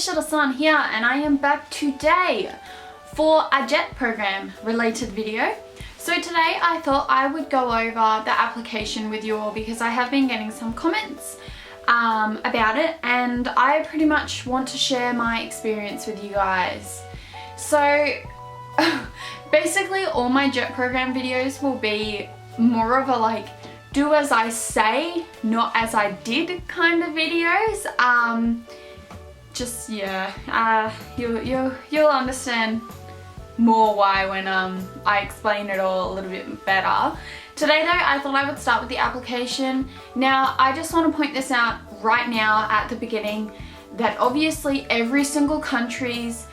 Shirosan here, and I am back today for a JET program related video. So today I thought I would go over the application with you all because I have been getting some comments about it, and I pretty much want to share my experience with you guys. So basically all my JET program videos will be more of a like do as I say, not as I did kind of videos. You'll understand more why when I explain it all a little bit better. Today though, I thought I would start with the application. Now, I just want to point this out right now at the beginning that obviously every single country's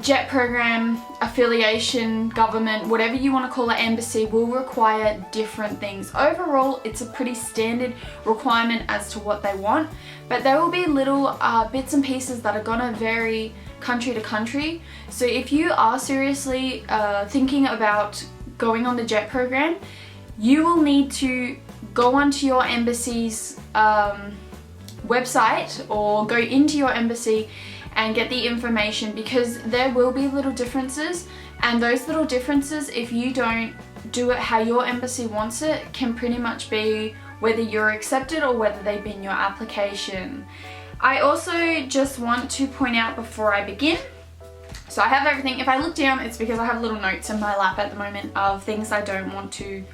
JET program, affiliation, government, whatever you want to call it, embassy, will require different things. Overall, it's a pretty standard requirement as to what they want, but there will be little bits and pieces that are gonna vary country to country. So if you are seriously thinking about going on the JET program, you will need to go onto your embassy's website or go into your embassy and get the information, because there will be little differences, and those little differences, if you don't do it how your embassy wants it, can pretty much be whether you're accepted or whether they bin your application. I also just want to point out before I begin, so I have everything. If I look down, it's because I have little notes in my lap at the moment of things I don't want to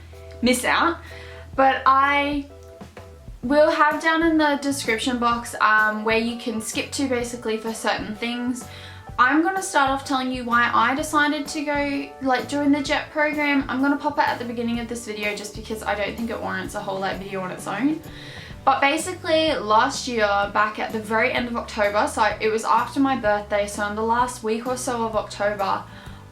miss out, but I we'll have down in the description box where you can skip to basically for certain things. I'm going to start off telling you why I decided to go join the JET program. I'm going to pop it at the beginning of this video just because I don't think it warrants a whole video on its own. But basically last year, back at the very end of October, so it was after my birthday, so in the last week or so of October,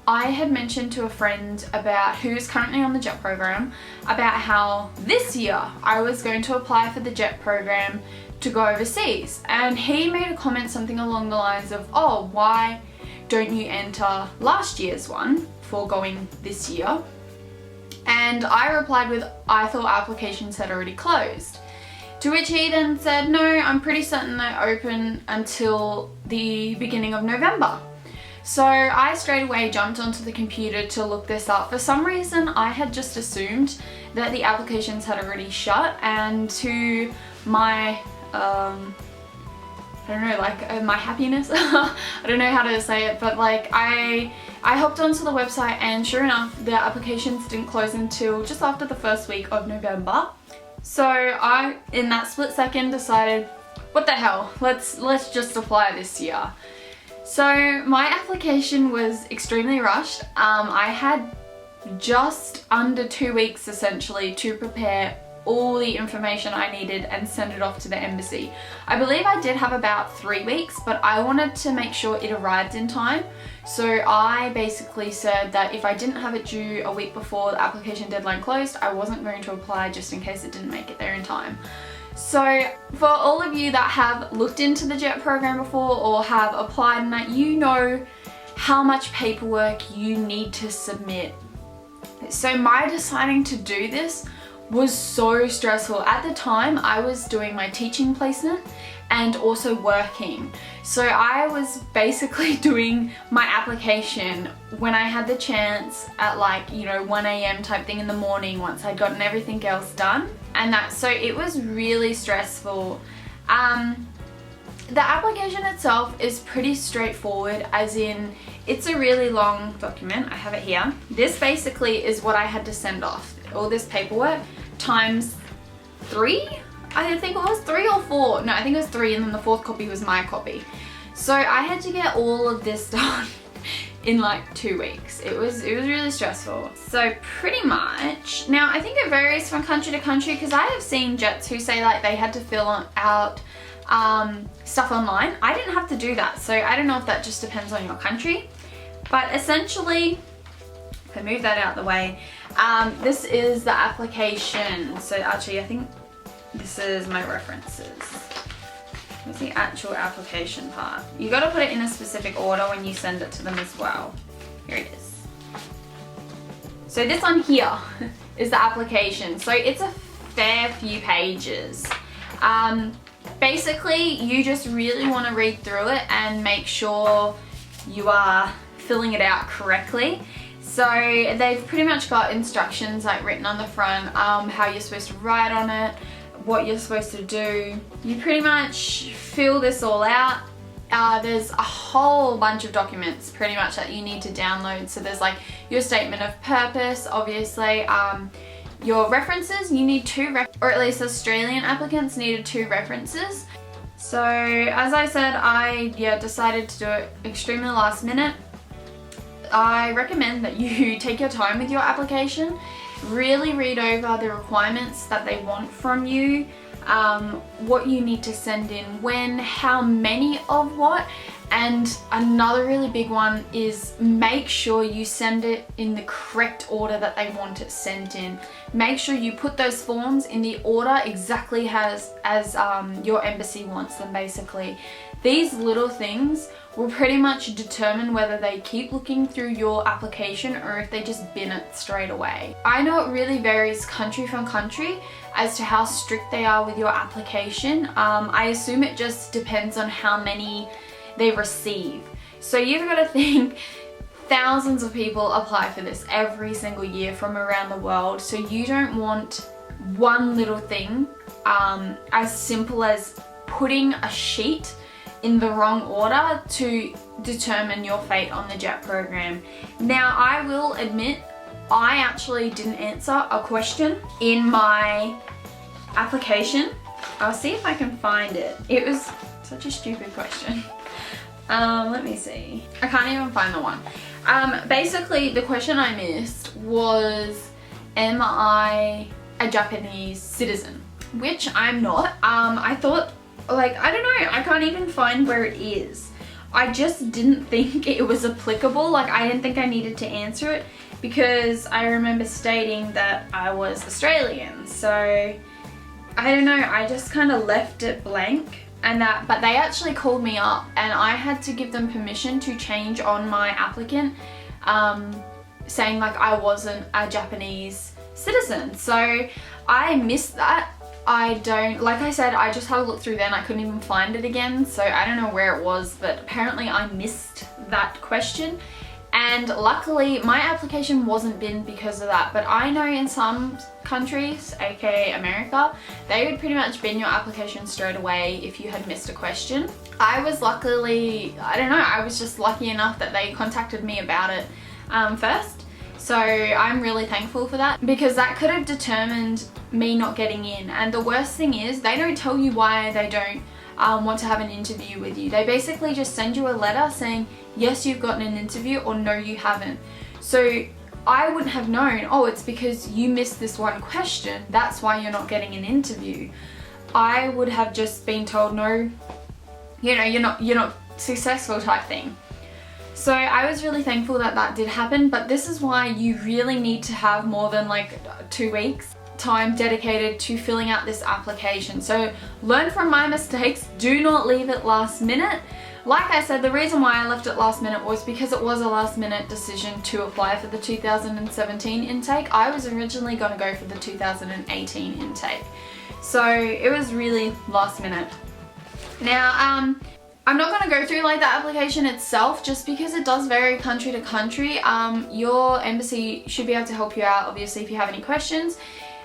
I had mentioned to a friend about who's currently on the JET program about how this year I was going to apply for the JET program to go overseas, and he made a comment something along the lines of, oh, why don't you enter last year's one for going this year? And I replied with, I thought applications had already closed. To which he then said, no, I'm pretty certain they're open until the beginning of November. So I straight away jumped onto the computer to look this up. For some reason, I had just assumed that the applications had already shut, and to my, my happiness, I don't know how to say it, but like I hopped onto the website, and sure enough, the applications didn't close until just after the first week of November. So I, in that split second, decided, what the hell, let's just apply this year. So my application was extremely rushed. I had just under 2 weeks essentially to prepare all the information I needed and send it off to the embassy. I believe I did have about 3 weeks, but I wanted to make sure it arrived in time. So I basically said that if I didn't have it due a week before the application deadline closed, I wasn't going to apply just in case it didn't make it there in time. So for all of you that have looked into the JET program before or have applied and that, you know how much paperwork you need to submit. So my deciding to do this was so stressful. At the time, I was doing my teaching placement and also working. So I was basically doing my application when I had the chance at 1 AM type thing in the morning once I'd gotten everything else done. And so it was really stressful. The application itself is pretty straightforward, as in it's a really long document. I have it here. This basically is what I had to send off. All this paperwork times 3? I think it was 3 or 4. No, I think it was 3, and then the 4th copy was my copy. So I had to get all of this done in 2 weeks. It was really stressful. So pretty much, now I think it varies from country to country, because I have seen JETs who say they had to fill out stuff online. I didn't have to do that, so I don't know if that just depends on your country. But essentially, if I move that out of the way, this is the application. So actually, I think this is my references. Where's the actual application part? You got to put it in a specific order when you send it to them as well. Here it is. So this one here is the application. So it's a fair few pages. basically you just really want to read through it and make sure you are filling it out correctly. So they've pretty much got instructions like written on the front, how you're supposed to write on it, what you're supposed to do. You pretty much fill this all out. There's a whole bunch of documents pretty much that you need to download. So there's like your statement of purpose, obviously, your references. You need or at least Australian applicants needed 2 references. So as I said, I decided to do it extremely last minute. I recommend that you take your time with your application, really read over the requirements that they want from you, what you need to send in when, how many of what, and another really big one is make sure you send it in the correct order that they want it sent in. Make sure you put those forms in the order exactly as your embassy wants them, basically. These little things will pretty much determine whether they keep looking through your application or if they just bin it straight away. I know it really varies country from country as to how strict they are with your application. I assume it just depends on how many they receive. So you've got to think thousands of people apply for this every single year from around the world. So you don't want one little thing as simple as putting a sheet in the wrong order to determine your fate on the JET program. Now, I will admit, I actually didn't answer a question in my application. I'll see if I can find it. It was such a stupid question. Let me see. I can't even find the one. Basically, the question I missed was, am I a Japanese citizen? Which I'm not. I thought, like, I don't know, I can't even find where it is. I just didn't think it was applicable. Like, I didn't think I needed to answer it because I remember stating that I was Australian. So, I don't know, I just kind of left it blank. But they actually called me up and I had to give them permission to change on my applicant, saying like I wasn't a Japanese citizen. So I missed that. Like I said, I just had a look through then, I couldn't even find it again, so I don't know where it was, but apparently I missed that question. And luckily my application wasn't binned because of that, but I know in some countries, aka America, they would pretty much bin your application straight away if you had missed a question. I was luckily, I don't know, I was just lucky enough that they contacted me about it first. So I'm really thankful for that because that could have determined me not getting in. And the worst thing is they don't tell you why they don't want to have an interview with you. They basically just send you a letter saying, yes, you've gotten an interview, or no, you haven't. So I wouldn't have known, oh, it's because you missed this one question, that's why you're not getting an interview. I would have just been told, no, you know, you're not successful type thing. So I was really thankful that that did happen, but this is why you really need to have more than like 2 weeks time dedicated to filling out this application. So learn from my mistakes, do not leave it last minute. Like I said, the reason why I left it last minute was because it was a last minute decision to apply for the 2017 intake. I was originally going to go for the 2018 intake. So it was really last minute. Now, I'm not going to go through like the application itself just because it does vary country to country. Your embassy should be able to help you out, obviously, if you have any questions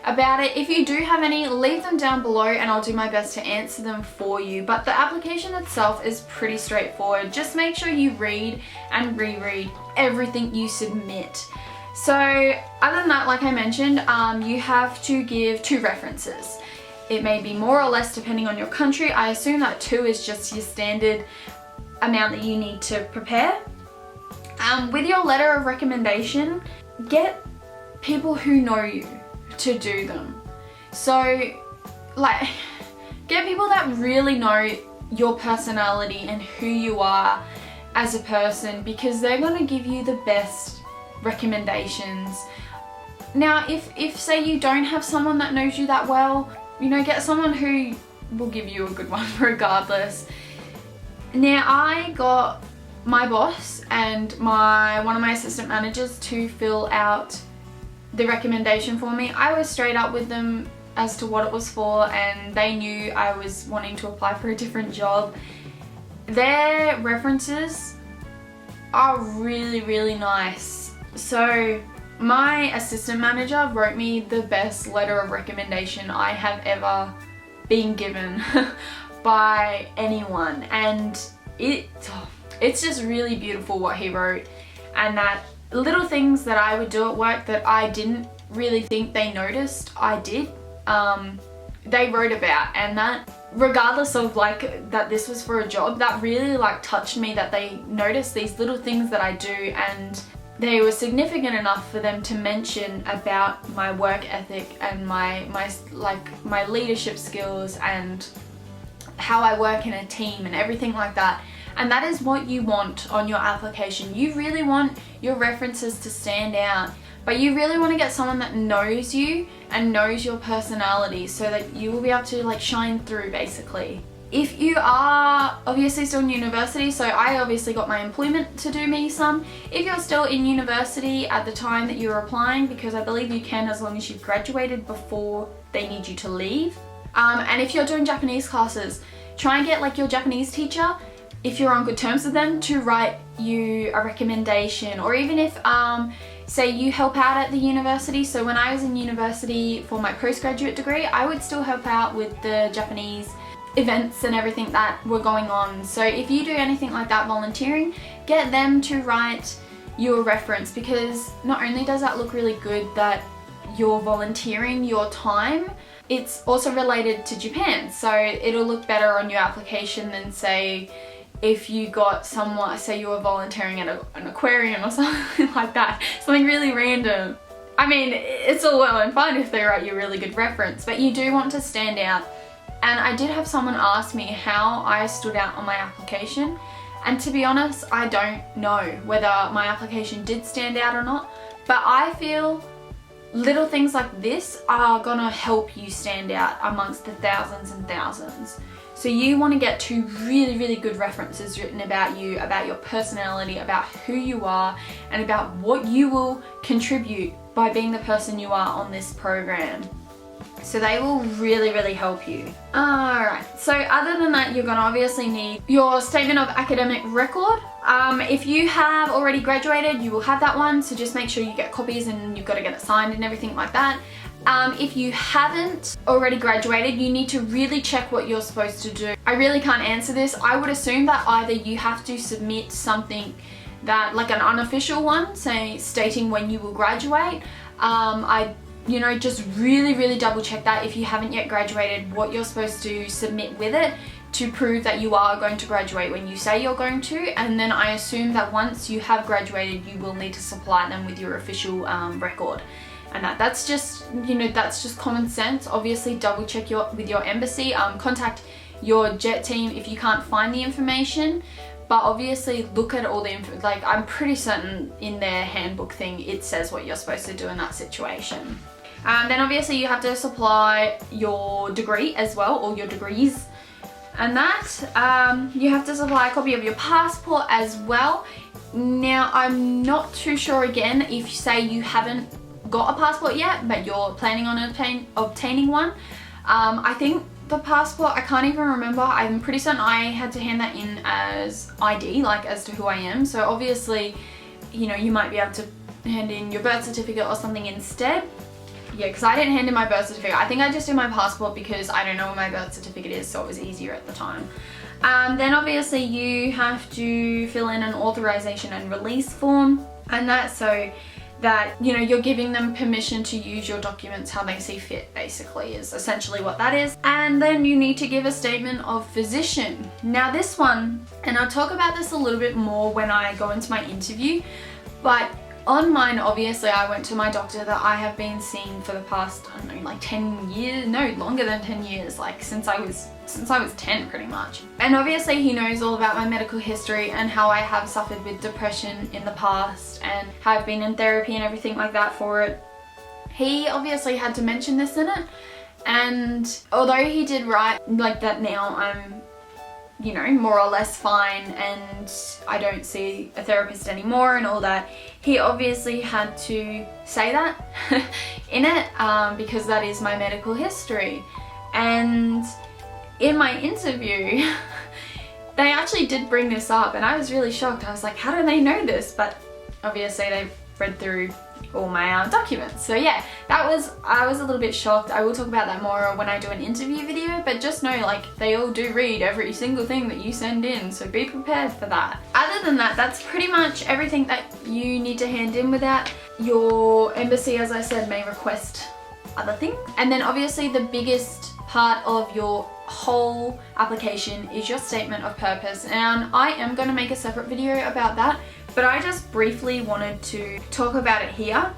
about it. If you do have any, leave them down below and I'll do my best to answer them for you. But the application itself is pretty straightforward. Just make sure you read and reread everything you submit. So other than that, like I mentioned, you have to give 2 references. It may be more or less depending on your country. I assume that 2 is just your standard amount that you need to prepare. With your letter of recommendation, get people who know you to do them. So like, get people that really know your personality and who you are as a person, because they're going to give you the best recommendations. Now if say you don't have someone that knows you that well, you know, get someone who will give you a good one regardless. Now I got my boss and one of my assistant managers to fill out the recommendation for me. I was straight up with them as to what it was for, and they knew I was wanting to apply for a different job. Their references are really, really nice. So my assistant manager wrote me the best letter of recommendation I have ever been given by anyone, and it's just really beautiful what he wrote, and that little things that I would do at work that I didn't really think they noticed, I did. They wrote about, and that regardless of like that this was for a job, that really like touched me, that they noticed these little things that I do, and they were significant enough for them to mention about my work ethic and my leadership skills and how I work in a team and everything like that. And that is what you want on your application. You really want your references to stand out, but you really want to get someone that knows you and knows your personality so that you will be able to like shine through basically. If you are obviously still in university, so I obviously got my employment to do me some. If you're still in university at the time that you're applying, because I believe you can as long as you've graduated before they need you to leave. And if you're doing Japanese classes, try and get like your Japanese teacher, if you're on good terms with them, to write you a recommendation. Or even if say you help out at the university. So when I was in university for my postgraduate degree, I would still help out with the Japanese events and everything that were going on. So if you do anything like that volunteering, get them to write your reference, because not only does that look really good that you're volunteering your time, it's also related to Japan, so it'll look better on your application than say if you got someone, say you were volunteering at an aquarium or something like that, something really random. I mean, it's all well and fine if they write you a really good reference, but you do want to stand out. And I did have someone ask me how I stood out on my application, and to be honest, I don't know whether my application did stand out or not, but I feel little things like this are gonna help you stand out amongst the thousands and thousands. So you want to get 2 really, really good references written about you, about your personality, about who you are, and about what you will contribute by being the person you are on this program. So they will really, really help you. Alright, so other than that, you're going to obviously need your statement of academic record. If you have already graduated, you will have that one, so just make sure you get copies and you've got to get it signed and everything like that. If you haven't already graduated, you need to really check what you're supposed to do. I really can't answer this. I would assume that either you have to submit something that, like an unofficial one, say stating when you will graduate. Just really, really double check that if you haven't yet graduated, what you're supposed to submit with it to prove that you are going to graduate when you say you're going to. And then I assume that once you have graduated, you will need to supply them with your official record. And that's just, that's just common sense. Obviously double check with your embassy, contact your jet team if you can't find the information. But obviously look at all the info, like I'm pretty certain in their handbook thing it says what you're supposed to do in that situation. Then obviously you have to supply your degree as well, or your degrees. And that, you have to supply a copy of your passport as well. Now I'm not too sure again if say you haven't got a passport yet but you're planning on obtaining one. I think the passport, I can't even remember, I'm pretty certain I had to hand that in as ID, like as to who I am. So obviously, you might be able to hand in your birth certificate or something instead. Yeah, because I didn't hand in my birth certificate. I think I just did my passport because I don't know where my birth certificate is, so it was easier at the time. Then obviously you have to fill in an authorization and release form, and that's so that you're giving them permission to use your documents how they see fit, basically, is essentially what that is. And then you need to give a statement of physician. Now this one, and I'll talk about this a little bit more when I go into my interview, but on mine, obviously, I went to my doctor that I have been seeing for the past, I don't know, like 10 years, no, longer than 10 years, like since I was 10 pretty much. And obviously he knows all about my medical history and how I have suffered with depression in the past and how I've been in therapy and everything like that for it. He obviously had to mention this in it, and although he did write like that now I'm you know, more or less fine and I don't see a therapist anymore and all that, he obviously had to say that in it because that is my medical history. And in my interview, they actually did bring this up and I was really shocked. I was like, how do they know this? But obviously they've read through all my documents. So yeah, I was a little bit shocked. I will talk about that more when I do an interview video, but just know, like, they all do read every single thing that you send in, so be prepared for that. Other than that, that's pretty much everything that you need to hand in with that. Your embassy, as I said, may request other things. And then obviously the biggest part of your whole application is your statement of purpose, and I am going to make a separate video about that, but I just briefly wanted to talk about it here.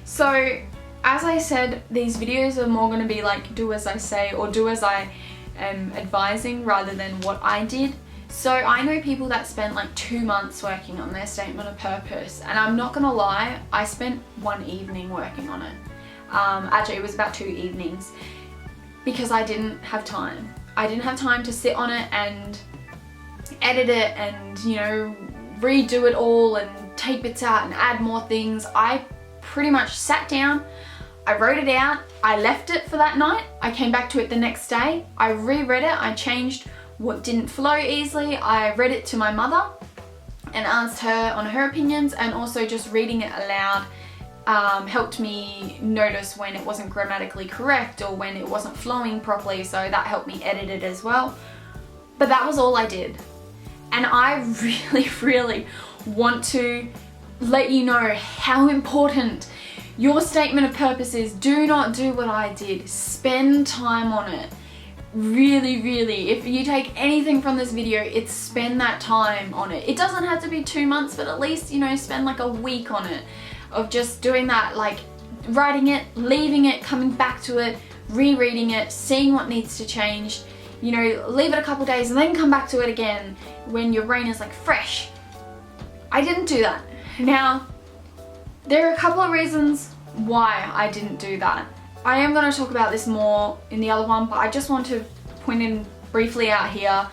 So as I said, these videos are more going to be like do as I say or do as I am advising rather than what I did. So I know people that spent like 2 months working on their statement of purpose, and I'm not gonna lie, I spent 1 evening working on it. Actually it was about 2 evenings because I didn't have time. I didn't have time to sit on it and edit it and, you know, redo it all and take bits out and add more things. I pretty much sat down, I wrote it out, I left it for that night, I came back to it the next day, I reread it, I changed what didn't flow easily, I read it to my mother and asked her on her opinions, and also just reading it aloud helped me notice when it wasn't grammatically correct or when it wasn't flowing properly, so that helped me edit it as well. But that was all I did. And I really want to let you know how important your statement of purpose is. Do not do what I did. Spend time on it. Really, if you take anything from this video, it's spend that time on it. It doesn't have to be 2 months, but at least, you know, spend like a week on it, of just doing that, like writing it, leaving it, coming back to it, rereading it, seeing what needs to change. You know, leave it a couple days and then come back to it again when your brain is like fresh. I didn't do that. Now, there are a couple of reasons why I didn't do that. I am going to talk about this more in the other one, but I just want to point in briefly out here.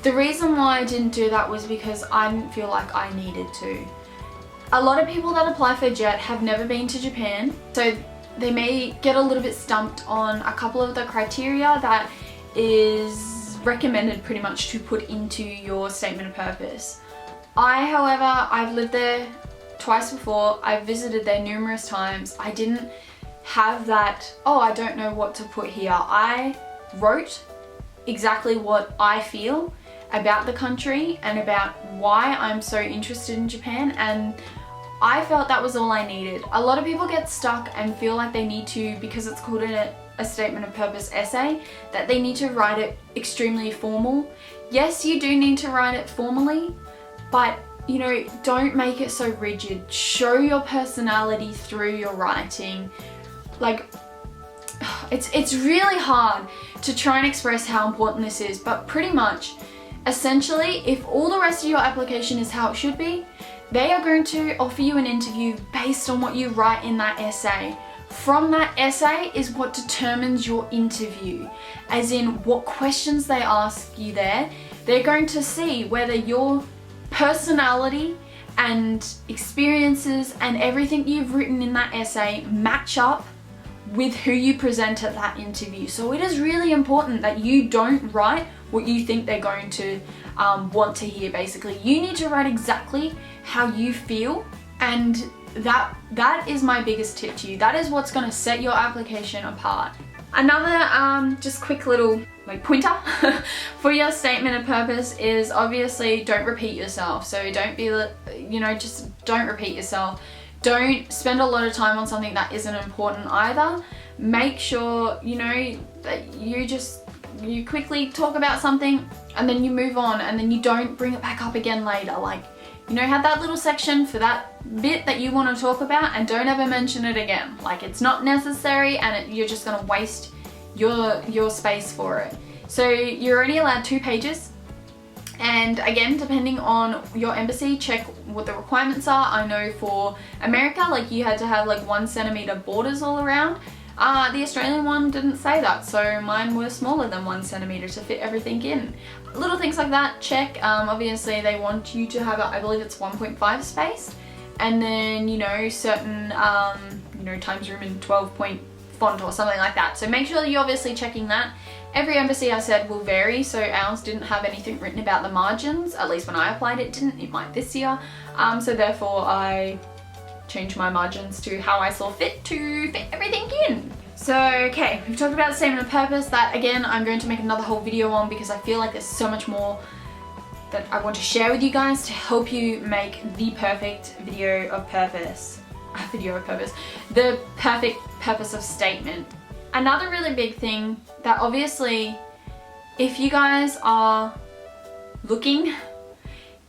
The reason why I didn't do that was because I didn't feel like I needed to. A lot of people that apply for JET have never been to Japan, so they may get a little bit stumped on a couple of the criteria that is recommended pretty much to put into your statement of purpose. However, I've lived there twice before, I've visited there numerous times. I didn't have that, oh, I don't know what to put here. I wrote exactly what I feel about the country and about why I'm so interested in Japan, and I felt that was all I needed. A lot of people get stuck and feel like they need to, because it's called a statement of purpose essay, that they need to write it extremely formal. Yes, you do need to write it formally, but you know, don't make it so rigid. Show your personality through your writing. Like, it's really hard to try and express how important this is, but pretty much, essentially, if all the rest of your application is how it should be, they are going to offer you an interview based on what you write in that essay. From that essay is what determines your interview, as in what questions they ask you there. They're going to see whether your personality and experiences and everything you've written in that essay match up with who you present at that interview. So it is really important that you don't write what you think they're going to want to hear. Basically, you need to write exactly how you feel, and that is my biggest tip to you. That is what's going to set your application apart. Another just quick little like pointer for your statement of purpose is obviously don't repeat yourself. So don't be, you know, just don't repeat yourself. Don't spend a lot of time on something that isn't important either. Make sure, you know, that you quickly talk about something and then you move on, and then you don't bring it back up again later. Like, you know, have that little section for that bit that you want to talk about and don't ever mention it again. Like, it's not necessary, and you're just going to waste your space for it. So you're only allowed 2 pages. And again, depending on your embassy, check what the requirements are. I know for America, like, you had to have like 1 centimeter borders all around. The Australian one didn't say that, so mine were smaller than 1 centimeter to fit everything in. Little things like that, check. Obviously they want you to have, I believe it's 1.5 space, and then, you know, certain, you know, times room in 12 point font or something like that. So make sure that you're obviously checking that. Every embassy, I said, will vary, so ours didn't have anything written about the margins, at least when I applied it didn't, it might this year. So therefore I changed my margins to how I saw fit to fit everything in. So, okay, we've talked about the statement of purpose. That, again, I'm going to make another whole video on because I feel like there's so much more that I want to share with you guys to help you make the perfect video of purpose. The perfect purpose of statement. Another really big thing that obviously, if you guys are looking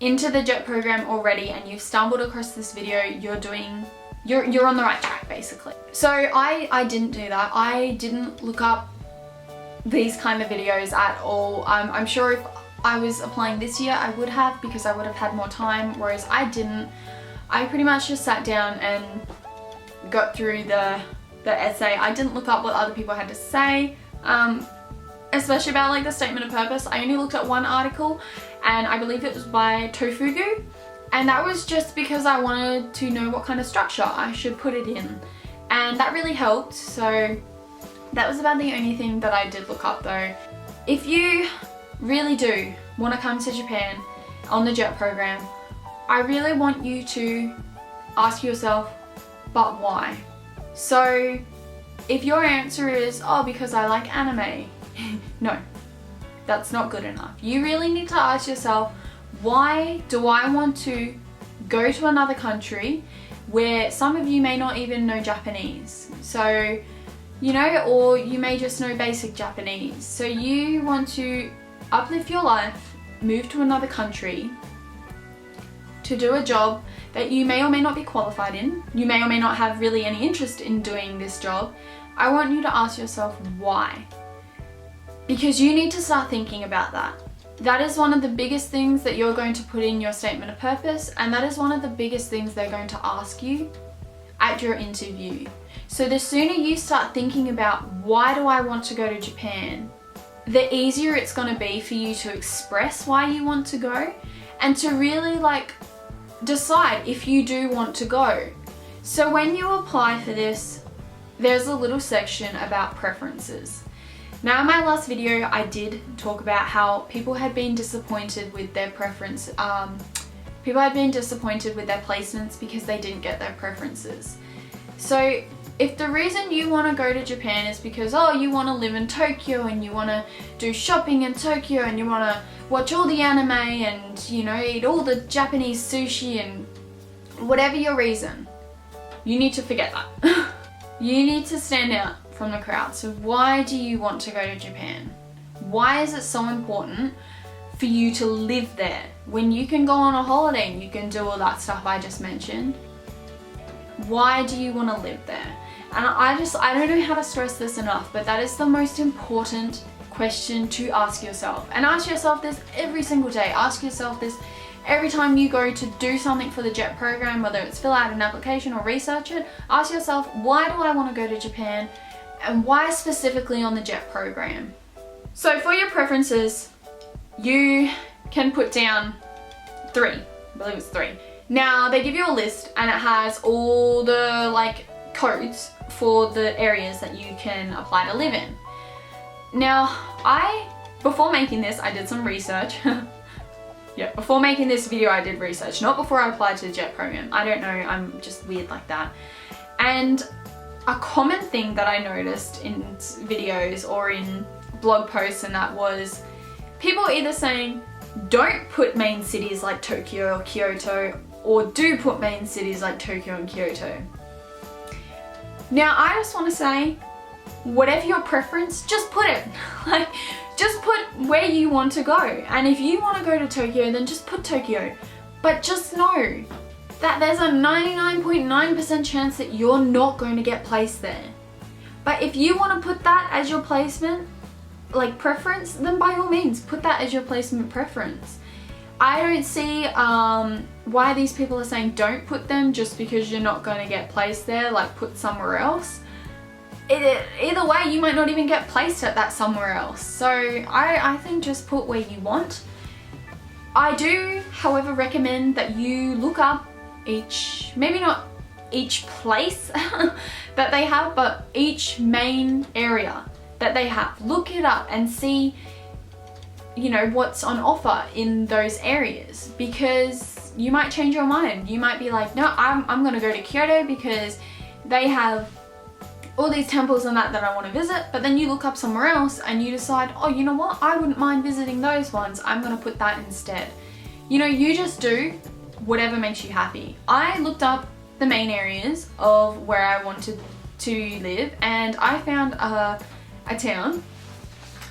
into the JET program already and you've stumbled across this video, you're on the right track basically. So I didn't do that. I didn't look up these kind of videos at all. I'm sure if I was applying this year I would have, because I would have had more time, whereas I didn't. I pretty much just sat down and got through the essay. I didn't look up what other people had to say, especially about like the statement of purpose. I only looked at one article, and I believe it was by Tofugu, and that was just because I wanted to know what kind of structure I should put it in, and that really helped. So that was about the only thing that I did look up though. If you really do want to come to Japan on the JET program, I really want you to ask yourself, but why? So if your answer is, oh, because I like anime, no, that's not good enough. You really need to ask yourself, why do I want to go to another country where some of you may not even know Japanese? So, you know, or you may just know basic Japanese. So you want to uplift your life, move to another country to do a job that you may or may not be qualified in. You may or may not have really any interest in doing this job. I want you to ask yourself why. Because you need to start thinking about that. That is one of the biggest things that you're going to put in your statement of purpose, and that is one of the biggest things they're going to ask you at your interview. So the sooner you start thinking about, why do I want to go to Japan, the easier it's going to be for you to express why you want to go, and to really like decide if you do want to go. So when you apply for this, there's a little section about preferences. Now in my last video I did talk about how people had been disappointed with their preference, people had been disappointed with their placements because they didn't get their preferences. So if the reason you want to go to Japan is because, oh, you want to live in Tokyo and you want to do shopping in Tokyo and you want to watch all the anime and, you know, eat all the Japanese sushi and whatever your reason, you need to forget that. You need to stand out from the crowd. So why do you want to go to Japan? Why is it so important for you to live there when you can go on a holiday and you can do all that stuff I just mentioned? Why do you want to live there? And I don't know how to stress this enough, but that is the most important question to ask yourself. And ask yourself this every single day. Ask yourself this every time you go to do something for the JET program, whether it's fill out an application or research it. Ask yourself, why do I want to go to Japan, and why specifically on the JET program? So for your preferences, you can put down 3. I believe it's 3. Now they give you a list and it has all the like codes for the areas that you can apply to live in. Now before making this, I did some research. Yeah, before making this video I did research, not before I applied to the JET program. I don't know, I'm just weird like that. And a common thing that I noticed in videos or in blog posts and that was people either saying, don't put main cities like Tokyo or Kyoto, or do put main cities like Tokyo and Kyoto. Now I just want to say, whatever your preference, just put it. Like, just put where you want to go. And if you want to go to Tokyo, then just put Tokyo. But just know that there's a 99.9% chance that you're not going to get placed there. But if you want to put that as your placement, like preference, then by all means, put that as your placement preference. I don't see why these people are saying don't put them just because you're not going to get placed there, like put somewhere else. either way, you might not even get placed at that somewhere else. So I think just put where you want. I do, however, recommend that you look up maybe not each place that they have, but each main area that they have. Look it up and see, you know, what's on offer in those areas, because you might change your mind. You might be like, no, I'm gonna go to Kyoto because they have all these temples and that I want to visit, but then you look up somewhere else and you decide, oh, you know what, I wouldn't mind visiting those ones, I'm gonna put that instead. You know, you just do whatever makes you happy. I looked up the main areas of where I wanted to live, and I found a town.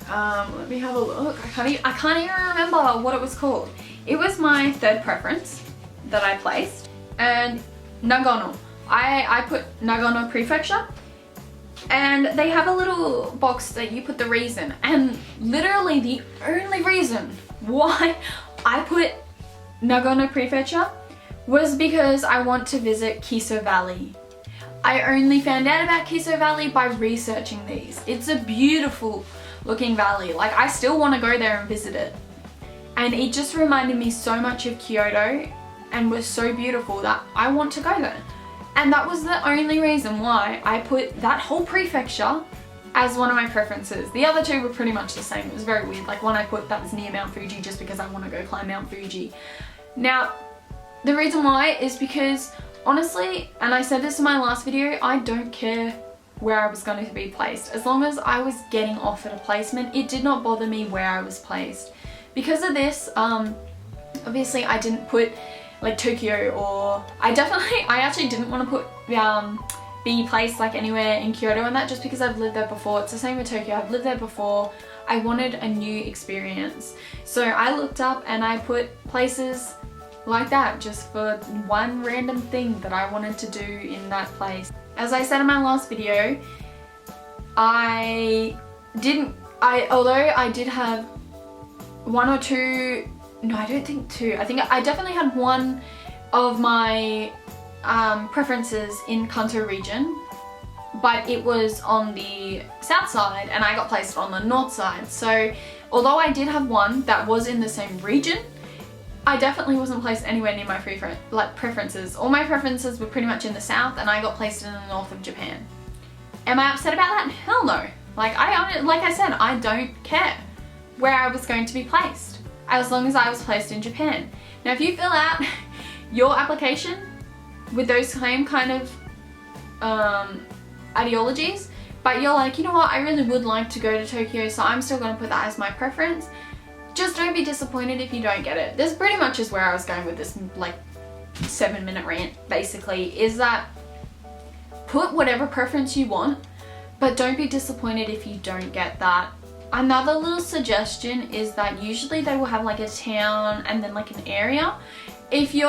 Let me have a look. I can't even remember what it was called. It was my third preference that I placed, and Nagano. I put Nagano Prefecture, and they have a little box that you put the reason, and literally the only reason why I put Nagano Prefecture was because I want to visit Kiso Valley. I only found out about Kiso Valley by researching these. It's a beautiful looking valley. Like, I still want to go there and visit it. And it just reminded me so much of Kyoto and was so beautiful that I want to go there. And that was the only reason why I put that whole prefecture as one of my preferences. The other two were pretty much the same. It was very weird. Like, one I put that was near Mount Fuji just because I want to go climb Mount Fuji. Now, the reason why is because, honestly, and I said this in my last video, I don't care where I was going to be placed. As long as I was getting offered a placement, it did not bother me where I was placed. Because of this, obviously I didn't put like Tokyo, or I actually didn't want to put be placed like anywhere in Kyoto and that, just because I've lived there before. It's the same with Tokyo. I've lived there before. I wanted a new experience. So I looked up and I put places like that just for one random thing that I wanted to do in that place. As I said in my last video, although I did have one or two, no, I don't think two. I think I definitely had one of my preferences in Kanto region, but it was on the south side and I got placed on the north side. So although I did have one that was in the same region, I definitely wasn't placed anywhere near my preferences. All my preferences were pretty much in the south, and I got placed in the north of Japan. Am I upset about that? Hell no. Like I said, I don't care where I was going to be placed, as long as I was placed in Japan. Now, if you fill out your application with those same kind of ideologies, but you're like, you know what, I really would like to go to Tokyo, so I'm still going to put that as my preference, just don't be disappointed if you don't get it. This pretty much is where I was going with this like 7-minute rant, basically, is that put whatever preference you want, but don't be disappointed if you don't get that. Another little suggestion is that usually they will have like a town and then like an area. If you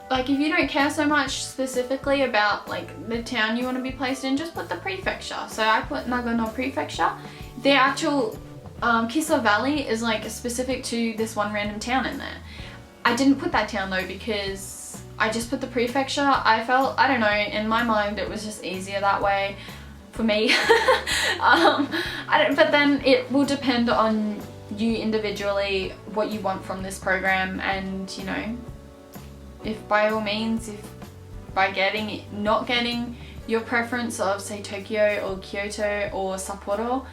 don't care so much specifically about like the town you want to be placed in, just put the prefecture. So I put Nagano Prefecture. The actual Kiso Valley is like specific to this one random town in there. I didn't put that town though because I just put the prefecture. I don't know, in my mind it was just easier that way for me. But then it will depend on you individually what you want from this program, and you know, if by all means, if by not getting your preference of say Tokyo or Kyoto or Sapporo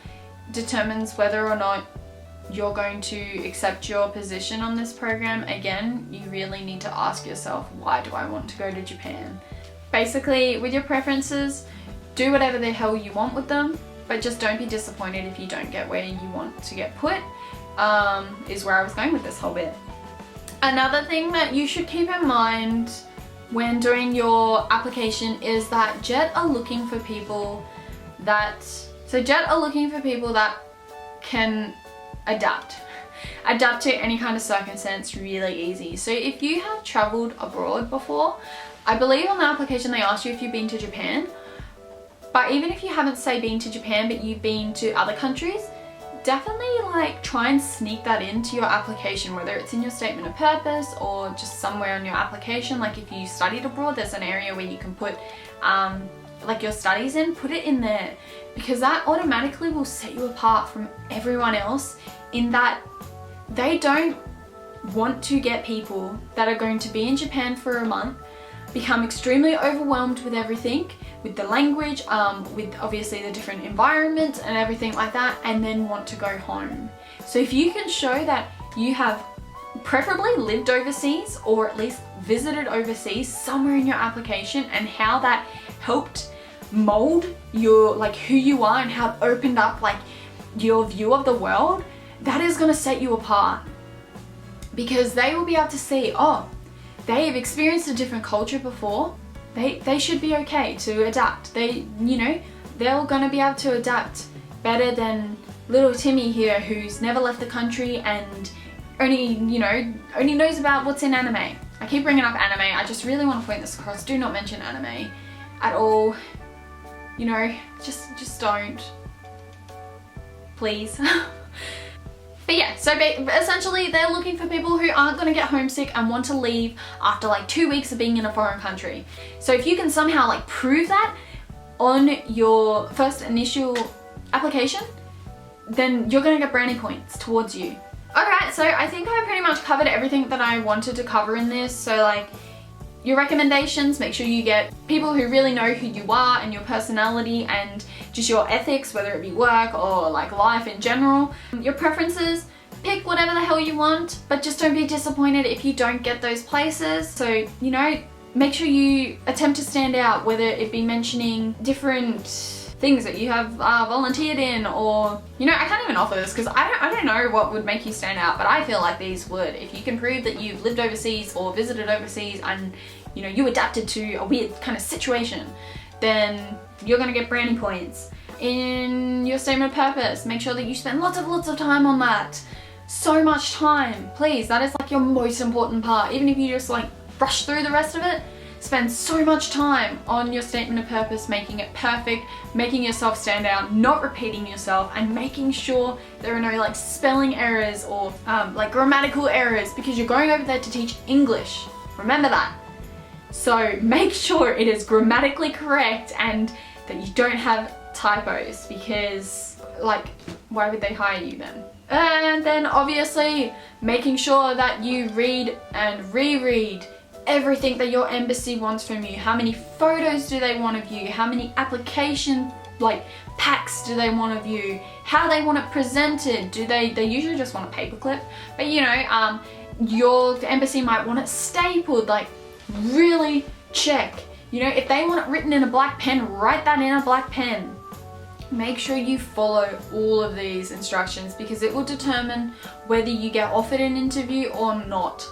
determines whether or not you're going to accept your position on this program, again, you really need to ask yourself, why do I want to go to Japan? Basically, with your preferences, do whatever the hell you want with them, but just don't be disappointed if you don't get where you want to get put, is where I was going with this whole bit. Another thing that you should keep in mind when doing your application is that JET are looking for people that can adapt to any kind of circumstance really easy. So if you have traveled abroad before, I believe on the application they asked you if you've been to Japan, but even if you haven't say been to Japan but you've been to other countries, definitely like try and sneak that into your application, whether it's in your statement of purpose or just somewhere on your application. Like if you studied abroad, there's an area where you can put like your studies in, put it in there, because that automatically will set you apart from everyone else in that they don't want to get people that are going to be in Japan for a month, become extremely overwhelmed with everything, with the language, with obviously the different environments and everything like that, and then want to go home. So if you can show that you have preferably lived overseas or at least visited overseas somewhere in your application, and how that helped mold your, like, who you are and how it opened up like your view of the world, that is going to set you apart, because they will be able to see, oh, they've experienced a different culture before, they should be okay to adapt. They, you know, they're going to be able to adapt better than little Timmy here, who's never left the country and only knows about what's in anime. I keep bringing up anime, I just really want to point this across. Do not mention anime at all. You know, just don't. Please. But yeah, so essentially they're looking for people who aren't going to get homesick and want to leave after like 2 weeks of being in a foreign country. So if you can somehow like prove that on your first initial application, then you're going to get brownie points towards you. Alright, so I think I pretty much covered everything that I wanted to cover in this. So like, your recommendations, make sure you get people who really know who you are and your personality and just your ethics, whether it be work or like life in general. Your preferences, pick whatever the hell you want, but just don't be disappointed if you don't get those places. So, you know, make sure you attempt to stand out, whether it be mentioning different things that you have volunteered in, or, you know, I can't even offer this because I don't know what would make you stand out, but I feel like these would. If you can prove that you've lived overseas or visited overseas and, you know, you adapted to a weird kind of situation, then you're gonna get brownie points. In your statement of purpose, make sure that you spend lots of time on that. So much time, please. That is like your most important part. Even if you just like rush through the rest of it, spend so much time on your statement of purpose, making it perfect, making yourself stand out, not repeating yourself, and making sure there are no like spelling errors or like grammatical errors, because you're going over there to teach English. Remember that. So make sure it is grammatically correct and that you don't have typos, because like, why would they hire you then? And then obviously making sure that you read and reread everything that your embassy wants from you. How many photos do they want of you? How many application like packs do they want of you? How they want it presented? Do they usually just want a paperclip? But you know, your embassy might want it stapled. Like, really check. You know, if they want it written in a black pen, write that in a black pen. Make sure you follow all of these instructions, because it will determine whether you get offered an interview or not.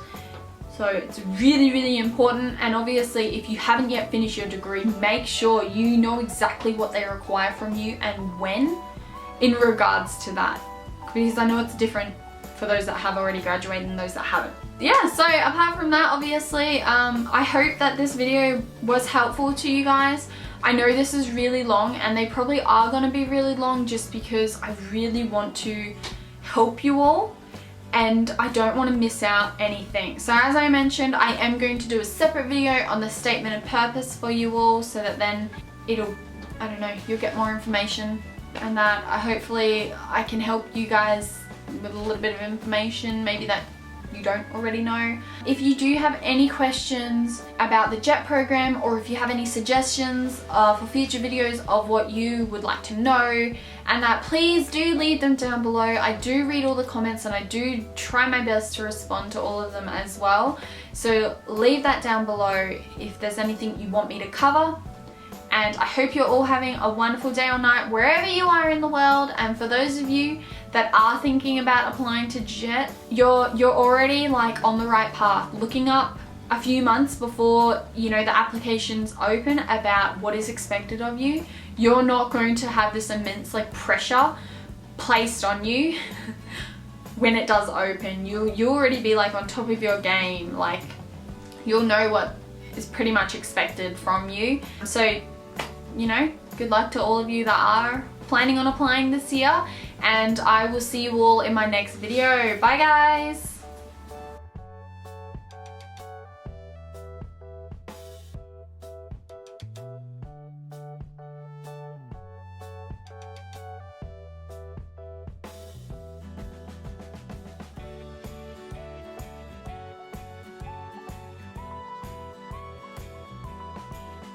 So it's really important. And obviously if you haven't yet finished your degree, make sure you know exactly what they require from you and when in regards to that, because I know it's different for those that have already graduated and those that haven't. Yeah, so apart from that, obviously I hope that this video was helpful to you guys. I know this is really long, and they probably are going to be really long just because I really want to help you all and I don't want to miss out anything. So as I mentioned, I am going to do a separate video on the statement of purpose for you all, so that then it'll, I don't know, you'll get more information, and that hopefully I can help you guys with a little bit of information maybe that you don't already know. If you do have any questions about the JET program, or if you have any suggestions for future videos of what you would like to know, and that, please do leave them down below. I do read all the comments and I do try my best to respond to all of them as well. So leave that down below if there's anything you want me to cover. And I hope you're all having a wonderful day or night wherever you are in the world. And for those of you that are thinking about applying to JET, you're already like on the right path. Looking up a few months before, you know, the applications open about what is expected of you, you're not going to have this immense like pressure placed on you when it does open. You'll already be like on top of your game. Like, you'll know what is pretty much expected from you. So, you know, good luck to all of you that are planning on applying this year, and I will see you all in my next video. Bye guys!